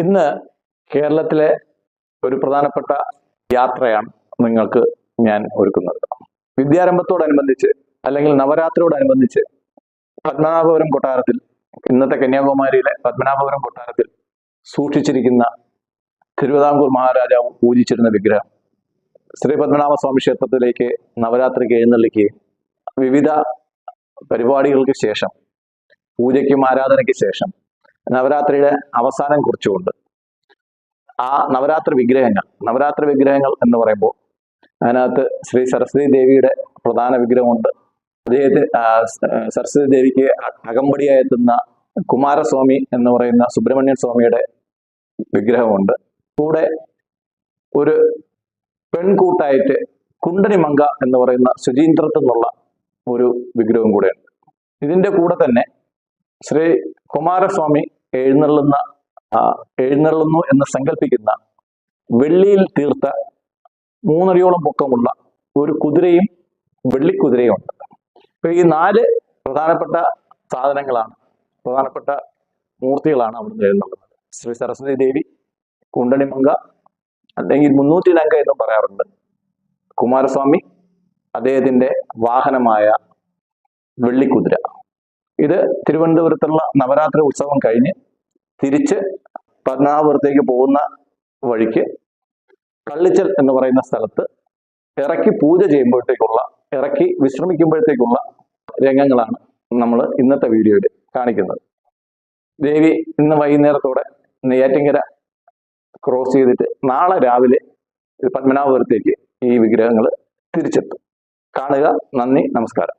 ഇന്ന് കേരളത്തിലെ ഒരു പ്രധാനപ്പെട്ട യാത്രയാണ് നിങ്ങൾക്ക് ഞാൻ ഒരുക്കുന്നത്. വിദ്യാരംഭത്തോടനുബന്ധിച്ച് അല്ലെങ്കിൽ നവരാത്രിയോടനുബന്ധിച്ച് പത്മനാഭപുരം കൊട്ടാരത്തിൽ, ഇന്നത്തെ കന്യാകുമാരിയിലെ പത്മനാഭപുരം കൊട്ടാരത്തിൽ സൂക്ഷിച്ചിരിക്കുന്ന തിരുവിതാംകൂർ മഹാരാജാവ് പൂജിച്ചിരുന്ന വിഗ്രഹം ശ്രീ പത്മനാഭസ്വാമി ക്ഷേത്രത്തിലേക്ക് നവരാത്രിക്ക് എഴുന്നള്ളിക്കുകയും വിവിധ പരിപാടികൾക്ക് ശേഷം, പൂജയ്ക്കും ആരാധനയ്ക്ക് ശേഷം, നവരാത്രിയുടെ അവസാനം കുറിച്ചുകൊണ്ട് ആ നവരാത്രി വിഗ്രഹങ്ങൾ എന്ന് പറയുമ്പോൾ അതിനകത്ത് ശ്രീ സരസ്വതി ദേവിയുടെ പ്രധാന വിഗ്രഹമുണ്ട്. അദ്ദേഹത്തിന് സരസ്വതി ദേവിക്ക് അകമ്പടിയായി എത്തുന്ന കുമാരസ്വാമി എന്ന് പറയുന്ന സുബ്രഹ്മണ്യൻ സ്വാമിയുടെ വിഗ്രഹമുണ്ട്. കൂടെ ഒരു പെൺകൂട്ടായിട്ട് കുണ്ടനിമങ്ക എന്ന് പറയുന്ന ശുചീന്ദ്രത്തിൽ നിന്നുള്ള ഒരു വിഗ്രഹം കൂടെയുണ്ട്. ഇതിന്റെ കൂടെ തന്നെ ശ്രീ കുമാരസ്വാമി എഴുന്നള്ളുന്നു എന്ന് സങ്കല്പിക്കുന്ന വെള്ളിയിൽ തീർത്ത 3 അടിയോളം പൊക്കമുള്ള ഒരു കുതിരയും വെള്ളിക്കുതിരയും ഉണ്ട്. അപ്പൊ ഈ 4 പ്രധാനപ്പെട്ട സാധനങ്ങളാണ്, പ്രധാനപ്പെട്ട മൂർത്തികളാണ് അവിടുന്ന് എഴുന്നള്ളുന്നത്. ശ്രീ സരസ്വതി ദേവി, കുണ്ടനിമങ്ക അല്ലെങ്കിൽ 300 ലങ്ക എന്നും പറയാറുണ്ട്, കുമാരസ്വാമി, അദ്ദേഹത്തിന്റെ വാഹനമായ വെള്ളിക്കുതിര. ഇത് തിരുവനന്തപുരത്തുള്ള നവരാത്രി ഉത്സവം കഴിഞ്ഞ് തിരിച്ച് പത്മനാഭപുരത്തേക്ക് പോകുന്ന വഴിക്ക് കള്ളിച്ചൽ എന്ന് പറയുന്ന സ്ഥലത്ത് ഇറക്കി പൂജ ചെയ്യുമ്പോഴത്തേക്കുള്ള, ഇറക്കി വിശ്രമിക്കുമ്പോഴത്തേക്കുള്ള രംഗങ്ങളാണ് നമ്മൾ ഇന്നത്തെ വീഡിയോയിൽ കാണിക്കുന്നത്. ദേവി ഇന്ന് വൈകുന്നേരത്തോടെ നെയ്യാറ്റിൻകര ക്രോസ് ചെയ്തിട്ട് നാളെ രാവിലെ പത്മനാഭപുരത്തേക്ക് ഈ വിഗ്രഹങ്ങൾ തിരിച്ചെത്തും. കാണുക. നന്ദി, നമസ്കാരം.